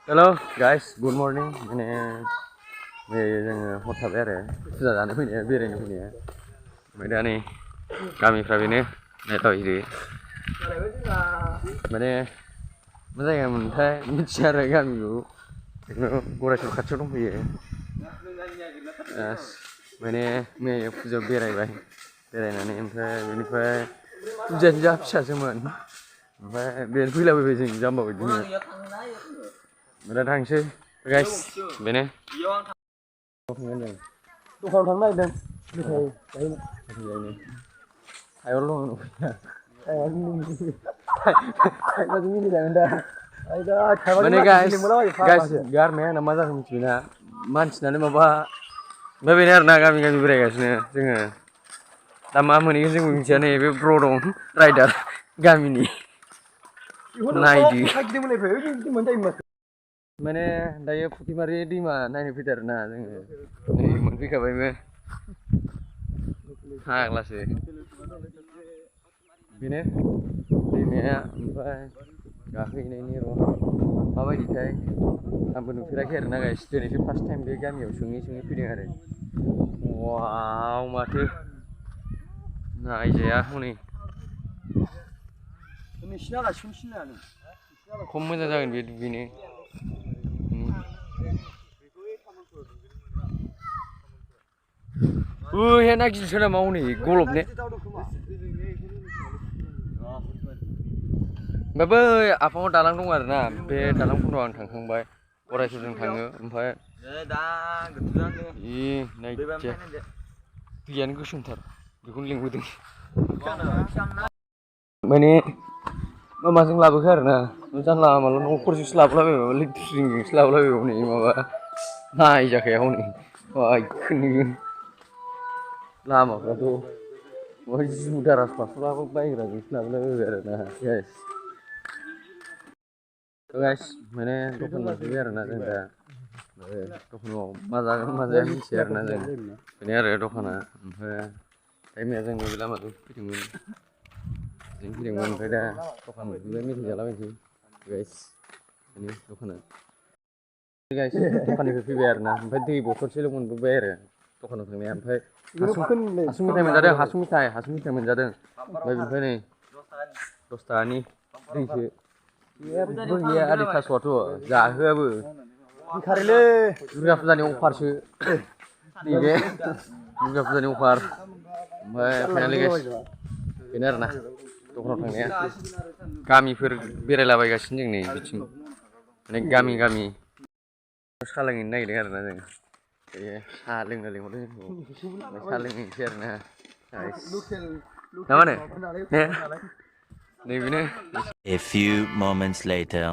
Hello guys, good morning. Ini जोङो हर थाबाय आरो फुजा जानो फैनाया बेरायनो फैनाया ओमफ्राय दा नै गामिफ्रा बेनो नायथावहैदो माने मा जायगामोनथाय मिथिया आरो गामिखौ गरायसर खाथियाव दंफैयो माने मैया फुजायाव बेरायबाय बेरायनानै ओमफ्राय बेनिफ्राय फुजायानो जा फिसासोमोन ओमफ्राय बेनो फैलाबायबाय जों जाम्बा बायदिनो दा थांसै गाइस बेनो दखानाव थांनो नागिरदों मेथाइ जाहैनो थाइबाल' दङ थाइबाजों मिनिजागोन दा माने गाइस गारनाया आंना मा जाखो मिथिबायना मानसिनानो माबा ओमफ्राय बेनो आरोना गामि गामि बेरायगासिनो जोङो दा मा मोनहैगोन जोंबो मिथिया नै बे ब्र दं राइडार गामिनि नायदो माने दायो फुथिमारि दैमा नायनो फैदों आरोना जोङो नै मोनफैखाबायबो फाग्लासो बेनो दैमाया ओमफ्राय गाखोहैनायनि र' माबायदिथाय आंबो नुफेराखै आरोना गाइस दिनैसो फार्स्ट टाइम बे गामियाव सोङै फैदों आरो वाव माथो नायजाया हनै खम मोजां जागोन बे दुगैनो ओइहाय ना गिदिरसो नामा हनै गलबने ओमफ्राय बै आफाङाव दालां दं आरोना बे दालांफोराव आं थांखांबाय गरायसरजों थाङो ओमफ्राय नायजाया दैयानो गोसोमथार बेखौनो लिंबोदों माने मामाजों लाबोखो आरोना जानला मानला न'खरजोंसो लाबोलाबायबाय लिट्रिंजोंसो लाबोलाबायबाय हनै माबा नायजाखाया हनै बाइकखौनो लामाफ्राथ' जिबु दारास फासलाबो बायग्राजोंसो लाबोलाबायबाय आरोना गाइस माने दखान मोनफैबाय आरोना जों दा दखानाव मा जागोन मा जाया मिथिया आरोना जों बेनो आरो दखाना ओमफ्राय टाइमिया जों नैबे लामाजों फैदोंमोन ओमफ्राय दा दखान मोनफैबाय मेथाइ जालाबायनोसै गाइस बेनो दखाना गाइस दखाननिफ्राय फैबाय आरोना ओमफ्राय दै बथलसेल' मोनबोबाय आरो दखानाव थांनाया ओमफ्राय हासुं मेथाइ मोनजादों हासुं मेथाइ मोनजादों ओमफ्राय बेनिफ्राय नै 10 थाखानि दैसो जेबो गैया आदै थास'आथ' जाहोआबो ओंखारोलै दुर्गा फुजानि अफारसो नैबे दुर्गा फुजानि अफार ओमफ्राय फाइनालि गाइस बेनो आरोना दखानाव थांनाया गामिफोर बेरायलाबायगासिनो जों नै बिथिं माने गामि साहा लोंहैनो नागिरदों आरोना जों साहा लोंनो लिंहरदों जोंखौ साहा लोंहैनोसै आरोना ना मा होनो नैबेनो A few moments later.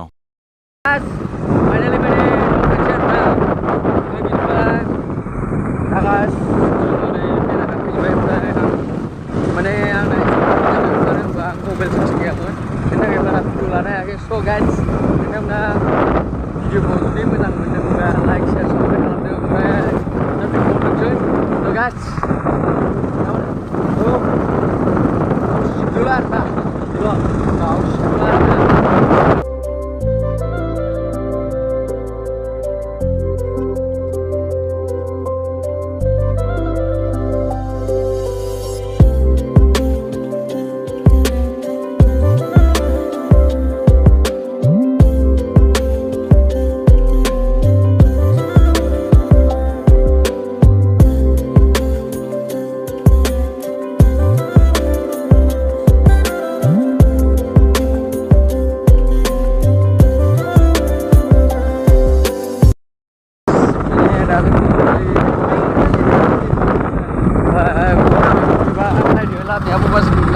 Finally माने दंखानोसै आरोना बिनिफ्राय आकाश फैजोबबाय ओमफ्राय माने आंना मानो होनबा आं मबाइल चार्ज गैयामोन बेनि थाखाय बारा भिडिअ लानो हायाखै स' गाइस नोंथांमोना भिडिअखौ जुदि मोजां मोनदोंब्ला लाइक शेयार साबस्क्राइब खालामदो ओमफ्राय दा भिडिअआव थांसै स' गाइस सिबदोला आरोना सिबदोला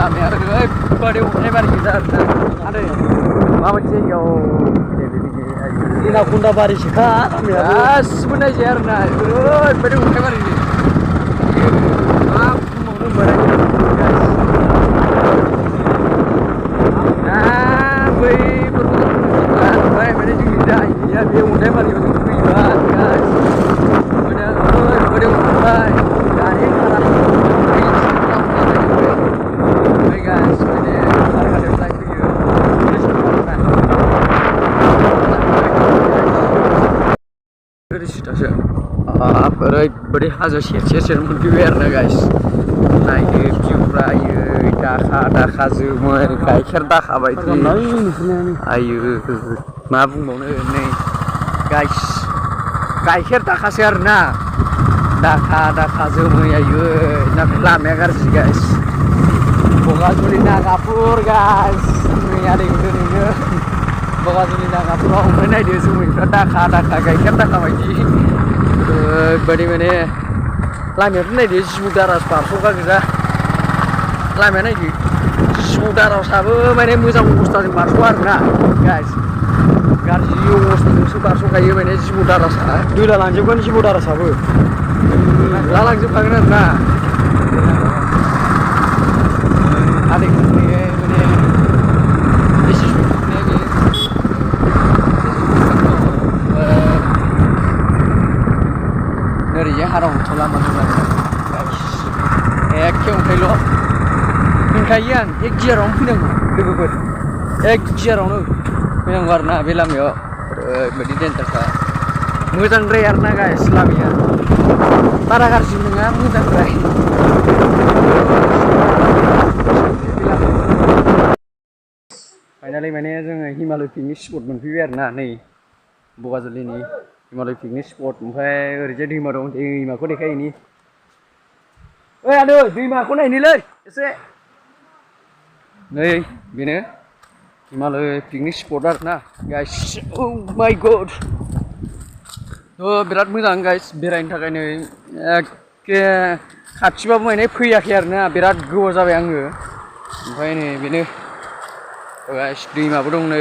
लामाया ओरैबायदि अन्थाइ बारि गोजा आरोना आदै माबायदि जायगायाव एनाकन्दा बारिसोखा गासिबो नायजाया आरोना ओरैबायदि अन्थाइ बारि मा बुंबावनो बैफोरखौ ओमफ्राय माने जोंनि जाहैया बे अन्थाइ बारियाव जों फैयोबा ओरैबायदि अन्थाइ गारि भारा guys, ini ada lagi video. ओरैबायदि हाजो सेर मोनफैबाय आरोना गाइस नायदो भिउफ्रा आयै दाखा जोमै गाइखेर दाखा बायदि आयो मा बुंबावनो नै गाइस गाइखेर दाखासै आरोना दाखा जोमै आयै लामाया गाज्रि गाइस बगाजुलि नागापुर गाइस नै आदैखौ दोनैनो बगाजुलि नागापुराव ओमफ्राय नायदो जोमैफ्रा दाखा गाइखेर दाखा बायदि ओरैबायदि माने लामायाथ' नायदो जिबौ दारास बारस'ग्रा गोजा लामाया नायदो जिबौ दारासाबो माने मोजां अबस्थाजों बारस'आ आरोना गाइस गाज्रि अबस्थाजोंसो बारस'खायो माने जिबौ दारासा दैला लांजोबगोन जिबौ दारासाबो लालांजोबखागोन आरोना आदैखौ माने एसे ओरैजाय हाराव लामा दं आरो एखे अन्थाइल' होनखायो आं एक गियारावनो फैनांगौ लोगोफोर एक गियारावनो फैनांगौ आरोना बे लामायाव ओरैबायदि देन्जारखा मोजांद्राय आरोना गाइस लामाया बारा गाज्रि नङा मोजांद्राय फाइनालि माने जोङो हिमालय पिकनिक स्पट मोनफैबाय आरोना नै बगाजुलिनि हिमालय पिकनिक स्पट ओमफ्राय ओरैजाय दैमा दं दैमाखौ देखायहैनि ओइ आदै दैमाखौ नायनोलै एसे नै बेनो हिमालय पिकनिक स्पट आरोना गाइस औ माय गड बिराद मोजां गाइस बेरायनो थाखाय नै एखे खाथिबाबो माने फैयाखै आरोना बिराद गोबाव जाबाय आङो ओमफ्राय नै बेनो गाइस दैमाबो दं नै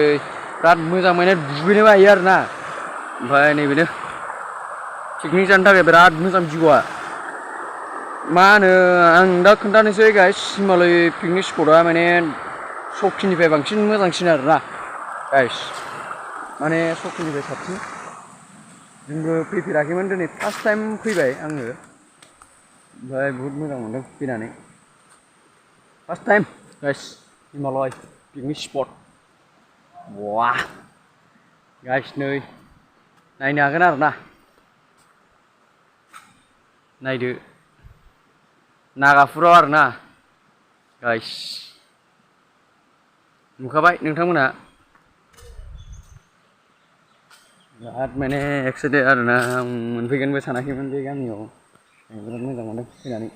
बिराद मोजां माने दुगैनोबो हायो आरोना ओमफ्राय नै बेनो पिकनिक जानो थाखाय बिराद मोजां भिउआ मा होनो आं दा खोन्थानोसै गाइस हिमालय पिकनिक स्पटआ माने सकिनिफ्राय बांसिन मोजांसिन आरोना गाइस माने सकिनिफ्राय साबसिन जोंबो फैफेराखैमोन दिनै फार्स्ट टाइम फैबाय आङो ओमफ्राय बहुद मोजां मोनदों फैनानै first time guys Himalaya picnic spot वाह गाइस नै नायनो हागोन आरोना नायदो नागापुराव आरोना गाइस नुखाबाय नोंथांमोना बिराद माने एक्साइटेड आरोना आं मोनफैगोनबो सानाखैमोन बे गामियाव बिराद मोजां मोनदों फैनानै